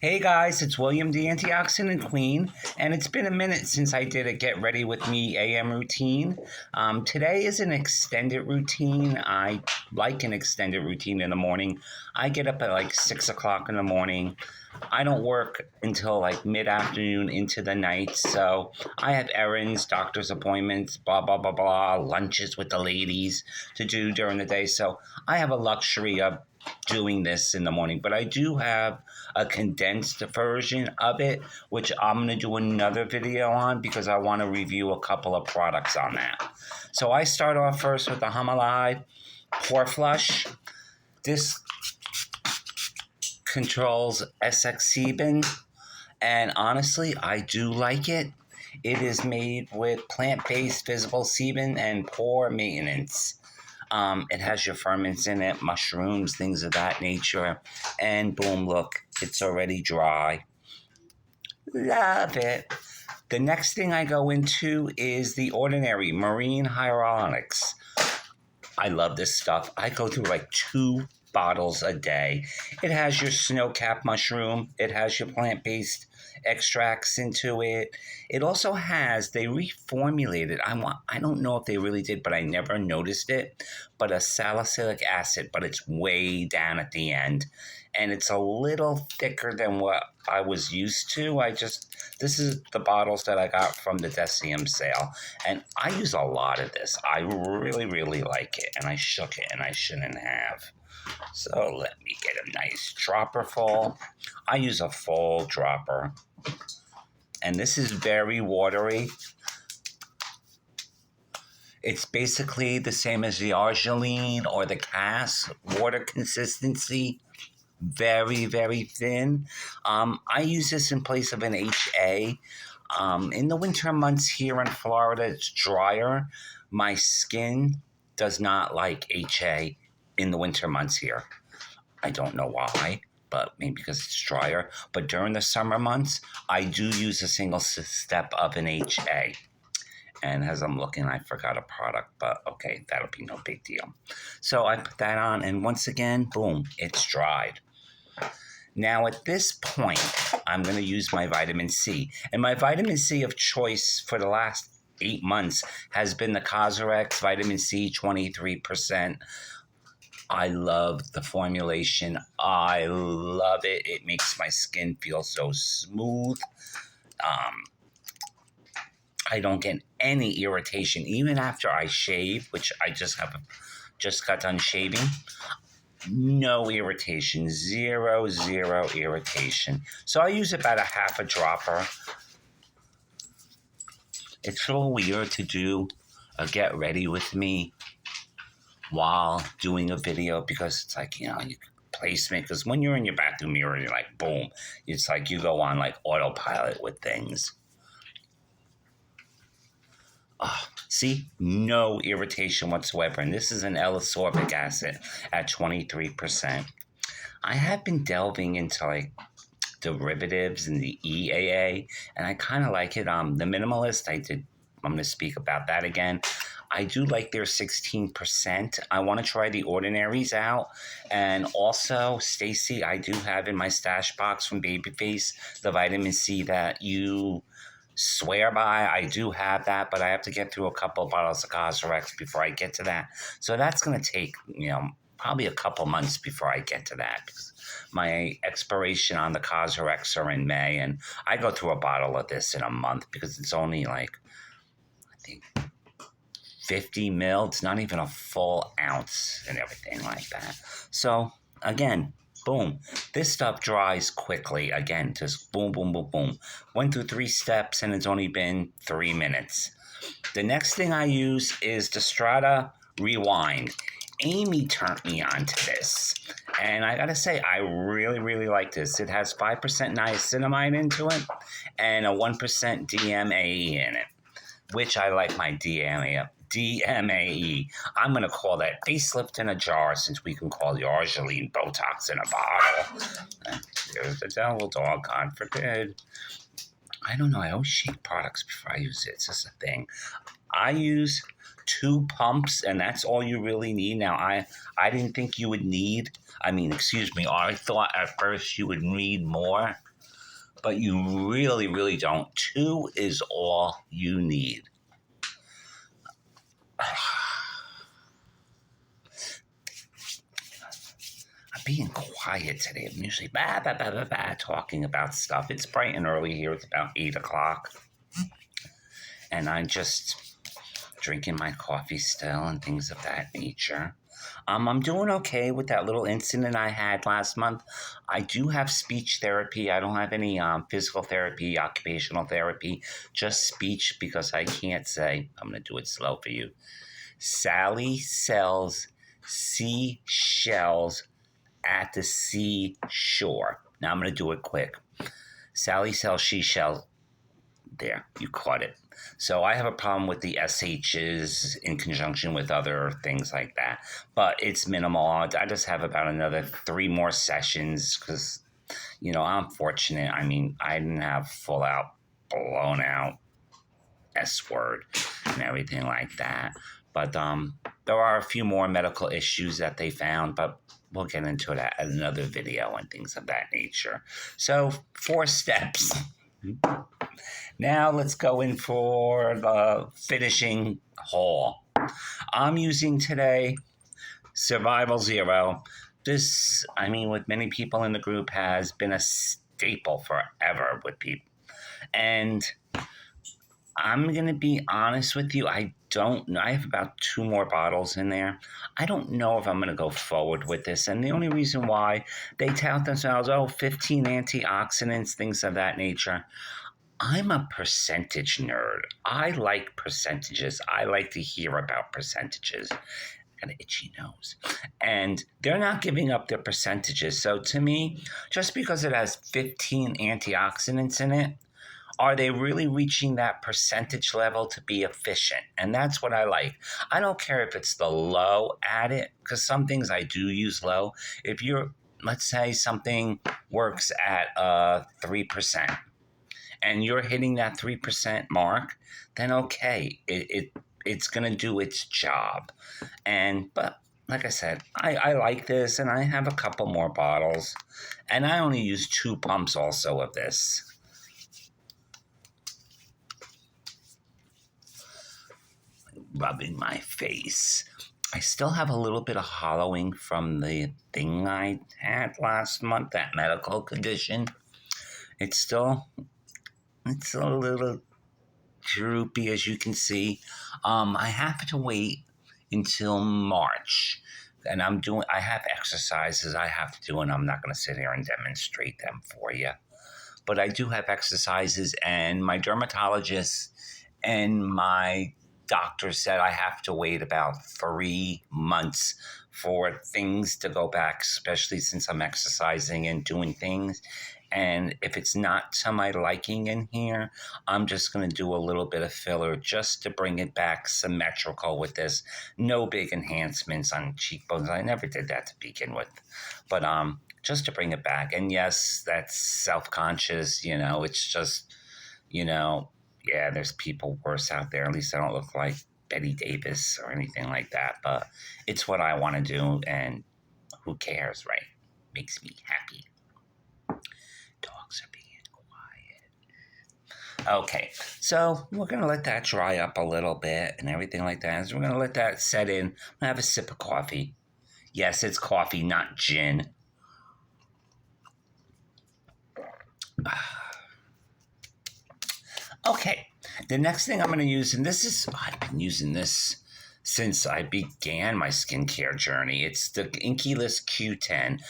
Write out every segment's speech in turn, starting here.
Hey guys, it's William the Antioxidant Queen, and it's been a minute since I did a Get Ready With Me AM routine. Today is an extended routine. I like an extended routine in the morning. I get up at like 6 o'clock in the morning. I don't work until like mid afternoon into the night, so I have errands, doctor's appointments, blah, blah, blah, blah, lunches with the ladies to do during the day. So I have a luxury of doing this in the morning, but I do have a condensed version of it, which I'm going to do another video on because I want to review a couple of products on that. So I start off first with the Humalide Pore Flush. This controls SX sebum, and honestly, I do like it. It is made with plant-based visible sebum and pore maintenance. It has your ferments in it, mushrooms, things of that nature. And boom, look, it's already dry. Love it. The next thing I go into is the Ordinary Marine Hyaluronics. I love this stuff. I go through like 2 bottles a day. It has your snow-capped mushroom. It has your plant-based extracts into it. It also has, they reformulated, I don't know if they really did, but I never noticed it, but a salicylic acid, but it's way down at the end. And it's a little thicker than what I was used to. This is the bottles that I got from the Decium sale. And I use a lot of this. I really, really like it. And I shook it and I shouldn't have. So let me get a nice dropper full. I use a full dropper. And this is very watery. It's basically the same as the Argiline or the Cass water consistency. Very, very thin. I use this in place of an HA. In the winter months here in Florida, it's drier. My skin does not like HA in the winter months here. I don't know why, but maybe because it's drier. But during the summer months, I do use a single step of an HA. And as I'm looking, I forgot a product, but okay, that'll be no big deal. So I put that on, and once again, boom, it's dried. Now, at this point, I'm going to use my vitamin C. And my vitamin C of choice for the last 8 months has been the Cosrx Vitamin C 23%. I love the formulation. I love it. It makes my skin feel so smooth. I don't get any irritation, even after I shave, which I just got done shaving. No irritation, zero irritation. So I use about a half a dropper. It's so weird to do a Get Ready With Me while doing a video because it's like, you placement. Because when you're in your bathroom mirror, you're like, boom. It's like you go on like autopilot with things. See, no irritation whatsoever. And this is an L-ascorbic acid at 23%. I have been delving into like derivatives and the EAA, and I kind of like it. The Minimalist, I'm going to speak about that again. I do like their 16%. I want to try the Ordinaries out. And also, Stacy, I do have in my stash box from Babyface the vitamin C that you swear by. I do have that, but I have to get through a couple of bottles of Cosrx before I get to that. So that's going to take, probably a couple months before I get to that. Because my expiration on the Cosrx are in May, and I go through a bottle of this in a month because it's only like, I think, 50 mil. It's not even a full ounce and everything like that. So, again, boom. This stuff dries quickly. Again, just boom, boom, boom, boom. Went through 3 steps, and it's only been 3 minutes. The next thing I use is the Strata Rewind. Amy turned me on to this, and I gotta say, I really, really like this. It has 5% niacinamide into it and a 1% DMAE in it, which I like my DMAE. I'm going to call that facelift in a jar since we can call the Argiline Botox in a bottle. There's the devil dog, God forbid. I don't know. I always shake products before I use it. It's just a thing. I use 2 pumps, and that's all you really need. Now, I didn't think you would need, excuse me, I thought at first you would need more, but you really, really don't. 2 is all you need. I'm being quiet today. I'm usually talking about stuff. It's bright and early here. It's about 8 o'clock. And I'm just drinking my coffee still and things of that nature. I'm doing okay with that little incident I had last month. I do have speech therapy. I don't have any physical therapy, occupational therapy, just speech because I can't say. I'm going to do it slow for you. Sally sells seashells at the seashore. Now I'm going to do it quick. Sally sells seashells. There, you caught it. So I have a problem with the SHs in conjunction with other things like that. But it's minimal. I just have about another 3 more sessions because, I'm fortunate. I didn't have full out, blown out S word and everything like that. But there are a few more medical issues that they found, but we'll get into that in another video and things of that nature. So 4 steps. Now let's go in for the finishing haul. I'm using today Survival Zero. This, with many people in the group, has been a staple forever with people. And I'm going to be honest with you. I don't know. I have about 2 more bottles in there. I don't know if I'm going to go forward with this. And the only reason why they tout themselves, 15 antioxidants, things of that nature. I'm a percentage nerd. I like percentages. I like to hear about percentages. Got an itchy nose. And they're not giving up their percentages. So to me, just because it has 15 antioxidants in it, are they really reaching that percentage level to be efficient? And that's what I like. I don't care if it's the low at it, because some things I do use low. If let's say something works at 3%, and you're hitting that 3% mark, then okay, it's going to do its job. But like I said, I like this, and I have a couple more bottles, and I only use 2 pumps also of this. Rubbing my face. I still have a little bit of hollowing from the thing I had last month, that medical condition. It's a little droopy, as you can see. I have to wait until March. And I have exercises I have to do, and I'm not going to sit here and demonstrate them for you. But I do have exercises, and my dermatologist and my doctor said I have to wait about 3 months for things to go back, especially since I'm exercising and doing things. And if it's not to my liking in here, I'm just going to do a little bit of filler just to bring it back symmetrical with this. No big enhancements on cheekbones. I never did that to begin with. But just to bring it back. And yes, that's self-conscious. It's just, yeah, there's people worse out there. At least I don't look like Betty Davis or anything like that. But it's what I want to do. And who cares, right? Makes me happy. Dogs are being quiet. Okay, so we're going to let that dry up a little bit and everything like that. So we're going to let that set in. I'm going to have a sip of coffee. Yes, it's coffee, not gin. Okay, the next thing I'm going to use, and I've been using this since I began my skincare journey. It's the Inkey List Q10.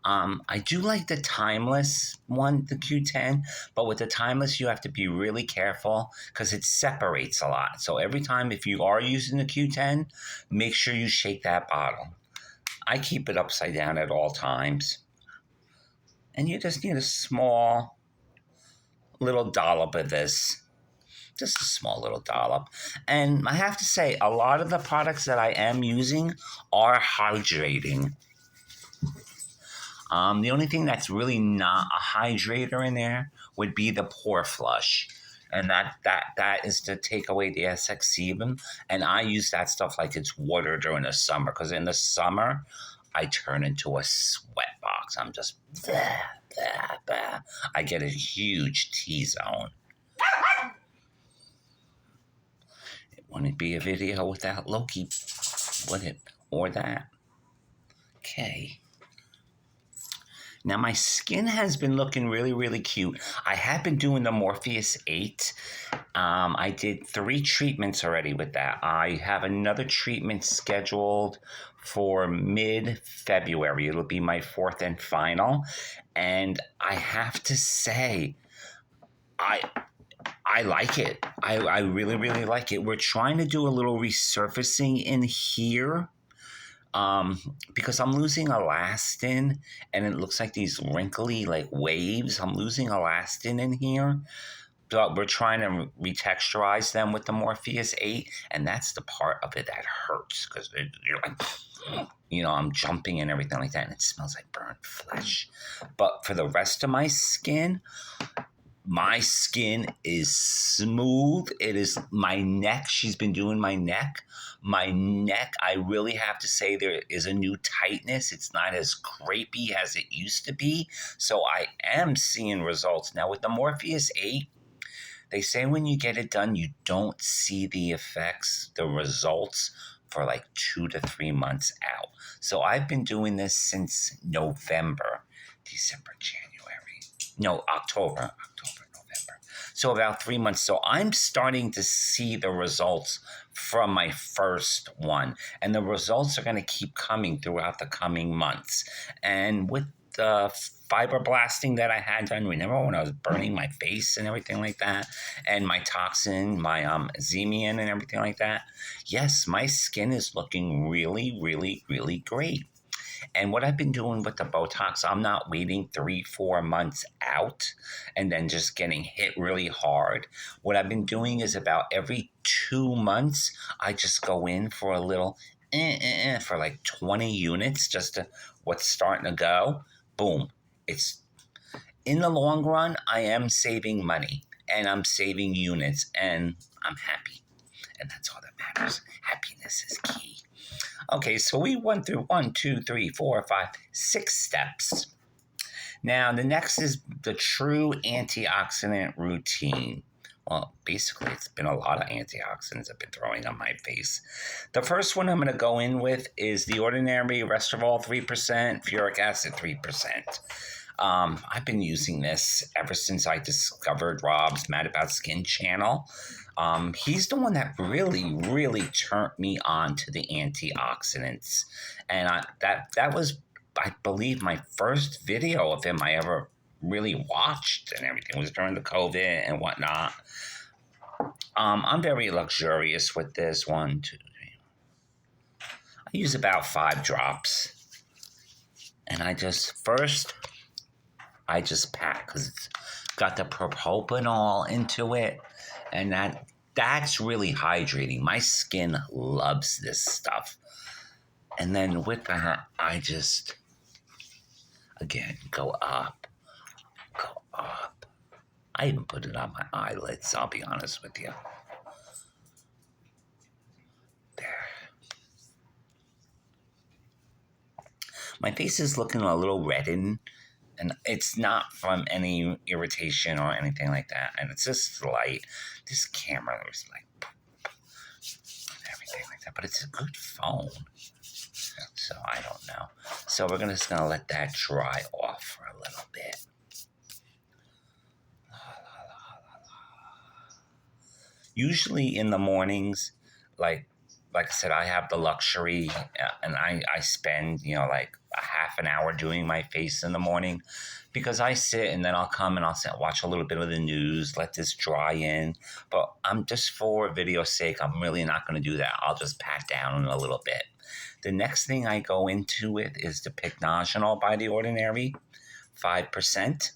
I do like the Timeless one, the Q10, but with the Timeless, you have to be really careful because it separates a lot. So every time, if you are using the Q10, make sure you shake that bottle. I keep it upside down at all times. And you just need a small little dollop of this. Just a small little dollop. And I have to say, a lot of the products that I am using are hydrating. The only thing that's really not a hydrator in there would be the Pore Flush. And that is to take away the SX sebum. And I use that stuff like it's water during the summer, because in the summer I turn into a sweat box. I'm just blah, blah, blah. I get a huge T-zone. It wouldn't be a video without Loki, would it? Or that. Okay. Now my skin has been looking really, really cute. I have been doing the Morpheus 8. I did 3 treatments already with that. I have another treatment scheduled for mid-February. It'll be my 4th and final. And I have to say, I like it. I really, really like it. We're trying to do a little resurfacing in here. Because I'm losing elastin, and it looks like these wrinkly like waves. I'm losing elastin in here. But we're trying to retexturize them with the Morpheus 8, and that's the part of it that hurts, because you're like, I'm jumping and everything like that, and it smells like burnt flesh. But for the rest of my skin is smooth. It is my neck. She's been doing my neck. My neck, I really have to say, there is a new tightness. It's not as crepey as it used to be. So I am seeing results. Now with the Morpheus 8, they say when you get it done, you don't see the effects, the results, for like 2 to 3 months out. So I've been doing this since November, December, January. No, October, November. So about 3 months. So I'm starting to see the results from my first one. And the results are going to keep coming throughout the coming months. And with the fiberblasting that I had done, remember when I was burning my face and everything like that, and my toxin, my Xemium and everything like that, yes, my skin is looking really, really, really great. And what I've been doing with the Botox, I'm not waiting 3-4 months out and then just getting hit really hard. What I've been doing is about every 2 months, I just go in for a little for like 20 units, just to what's starting to go. Boom. It's in the long run, I am saving money, and I'm saving units, and I'm happy. And that's all that matters. Happiness is key. Okay, so we went through 1, 2, 3, 4, 5, 6 steps. Now, the next is the true antioxidant routine. Well, basically, it's been a lot of antioxidants I've been throwing on my face. The first one I'm going to go in with is the ordinary Resveratrol 3%, Furic Acid 3%. I've been using this ever since I discovered Rob's Mad About Skin channel. He's the one that really, really turned me on to the antioxidants. And that was, I believe, my first video of him I ever really watched, and everything was during the COVID and whatnot. I'm very luxurious with this. 1, 2, 3. I use about 5 drops. And I just pack, because it's got the propanol into it, and that's really hydrating. My skin loves this stuff. And then with that, I just, again, go up. I even put it on my eyelids, I'll be honest with you. There. My face is looking a little reddened, and it's not from any irritation or anything like that. And it's just light. This camera is like everything like that, but it's a good phone. So I don't know. So we're just gonna let that dry off for a little bit. Usually in the mornings, like I said, I have the luxury, and I spend, like a half an hour doing my face in the morning, because I sit and then I'll come and I'll watch a little bit of the news, let this dry in. But I'm just, for video's sake, I'm really not going to do that. I'll just pat down in a little bit. The next thing I go into it is the Pycnogenol by The Ordinary, 5%.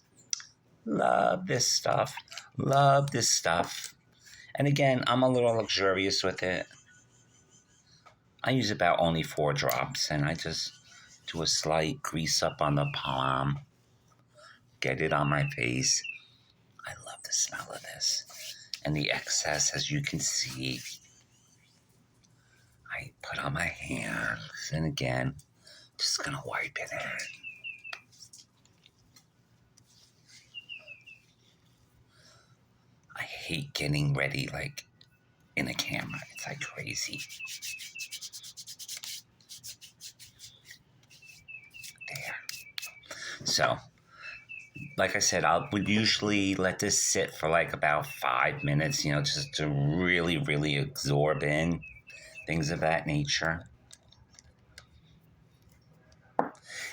Love this stuff. And again, I'm a little luxurious with it. I use about only 4 drops, and I just do a slight grease up on the palm, get it on my face. I love the smell of this. And the excess, as you can see, I put on my hands. And again, just gonna wipe it in. I hate getting ready like in a camera. It's like crazy. There. So, like I said, I would usually let this sit for like about 5 minutes, just to really, really absorb in things of that nature.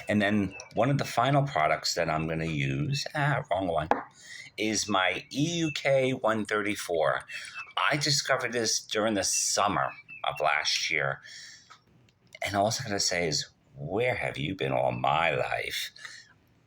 And then one of the final products that I'm going to use, wrong one, is my EUK 134. I discovered this during the summer of last year. And all I gotta say is, where have you been all my life?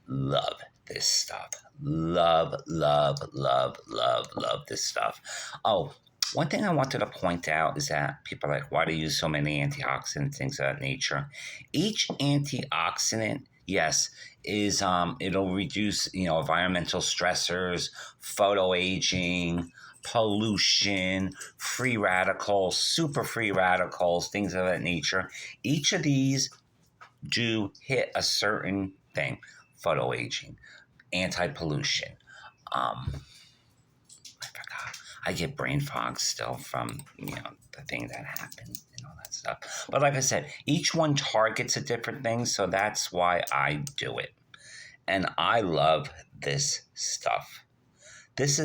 Love this stuff. Love, love, love, love, love this stuff. Oh, one thing I wanted to point out is that people are like, why do you use so many antioxidants, things of that nature? Each antioxidant, yes, is it'll reduce environmental stressors, photoaging, pollution, free radicals, super free radicals, things of that nature. Each of these do hit a certain thing: photoaging, anti-pollution. I forgot. I get brain fog still from the thing that happened and all that stuff. But like I said, each one targets a different thing, so that's why I do it. And I love this stuff. This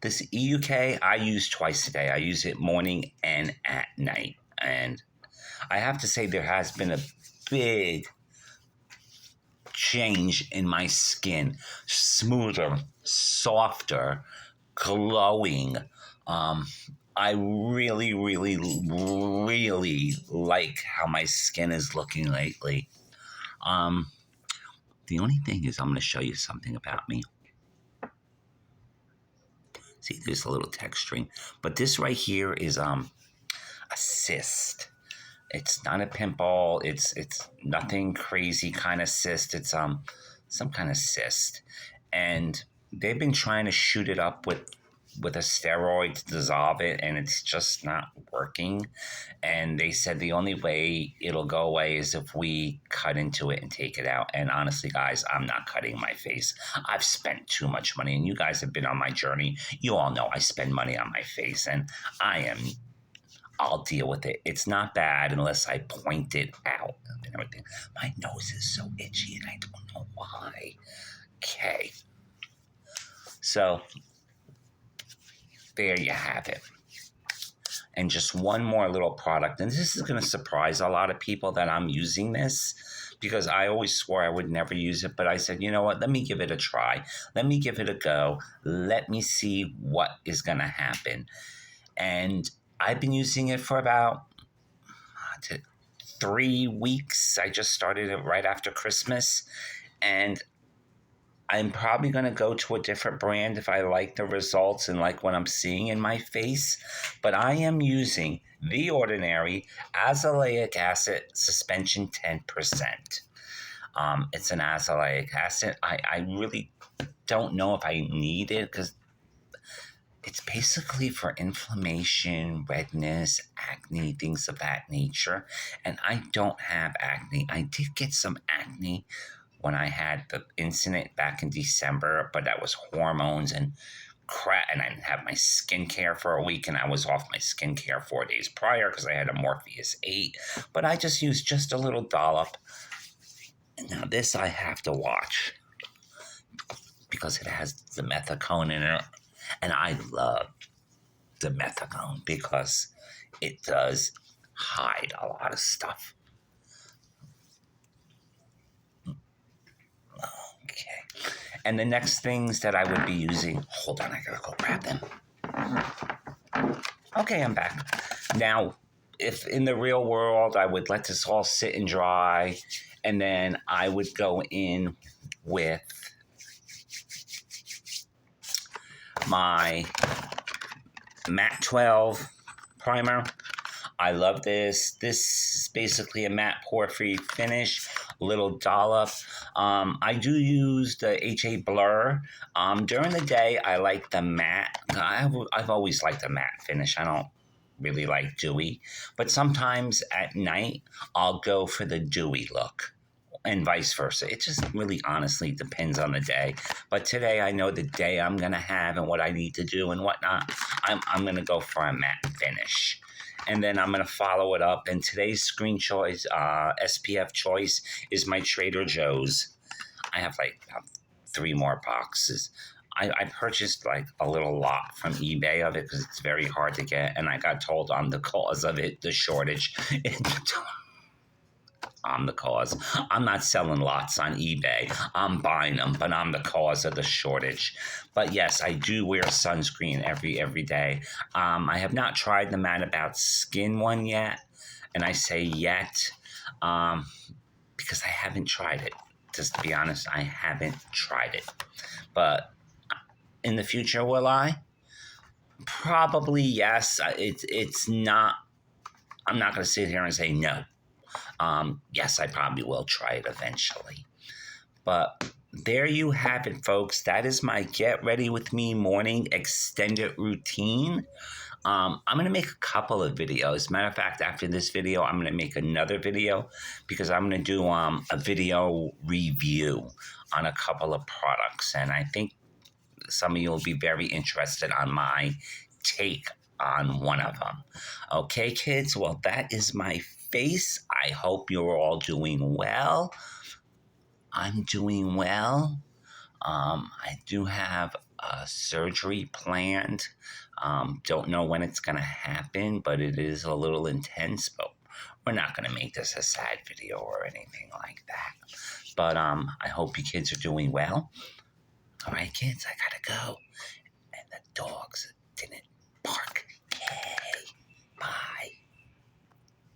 EUK I use twice a day. I use it morning and at night. And I have to say there has been a big change in my skin. Smoother, softer, glowing. I really, really, really like how my skin is looking lately. The only thing is I'm going to show you something about me. See, there's a little texturing. But this right here is a cyst. It's not a pimple. It's nothing crazy kind of cyst. It's some kind of cyst. And they've been trying to shoot it up with a steroid to dissolve it, and it's just not working. And they said the only way it'll go away is if we cut into it and take it out. And honestly, guys, I'm not cutting my face. I've spent too much money, and you guys have been on my journey. You all know I spend money on my face, and I'll deal with it. It's not bad unless I point it out and everything. My nose is so itchy, and I don't know why. Okay. So there you have it. And just one more little product. And this is going to surprise a lot of people that I'm using this, because I always swore I would never use it. But I said, you know what? Let me give it a try. Let me give it a go. Let me see what is going to happen. And I've been using it for about 3 weeks. I just started it right after Christmas. And I'm probably going to go to a different brand if I like the results and like what I'm seeing in my face. But I am using The Ordinary Azelaic Acid Suspension 10%. It's an azelaic acid. I really don't know if I need it, because it's basically for inflammation, redness, acne, things of that nature. And I don't have acne. I did get some acne when I had the incident back in December, but that was hormones and crap. And I didn't have my skincare for a week, and I was off my skincare 4 days prior because I had a Morpheus 8. But I just used just a little dollop. And now this I have to watch because it has the methicone in it. And I love the methicone because it does hide a lot of stuff. Okay. And the next things that I would be using, hold on, I gotta go grab them. Okay, I'm back. Now, if in the real world, I would let this all sit and dry, and then I would go in with my Matte 12 primer. I love this. This is basically a matte pore-free finish, a little dollop. I do use the HA Blur. During the day, I like the matte. I've always liked the matte finish. I don't really like dewy, but sometimes at night I'll go for the dewy look, and vice versa. It just really honestly depends on the day. But today I know the day I'm gonna have and what I need to do and whatnot. I'm gonna go for a matte finish. And then I'm gonna follow it up. And today's screen choice, SPF choice, is my Trader Joe's. I have like 3 more boxes. I purchased like a little lot from eBay of it because it's very hard to get, and I got told I'm the cause of it, the shortage. I'm the cause. I'm not selling lots on eBay. I'm buying them, but I'm the cause of the shortage. But yes, I do wear sunscreen every day. I have not tried the Mad About Skin one yet, and I say yet because I haven't tried it. Just to be honest, I haven't tried it. But in the future, will I? Probably yes. It's not. I'm not going to sit here and say no. Yes, I probably will try it eventually. But there you have it, folks. That is my Get Ready With Me morning extended routine. I'm going to make a couple of videos. Matter of fact, after this video, I'm going to make another video because I'm going to do a video review on a couple of products. And I think some of you will be very interested on my take on one of them. Okay, kids? Well, that is my face. I hope you're all doing well. I'm doing well. I do have a surgery planned. Don't know when it's going to happen, but it is a little intense. But we're not going to make this a sad video or anything like that. But I hope you kids are doing well. All right, kids, I got to go. And the dogs didn't bark. Yay. Bye.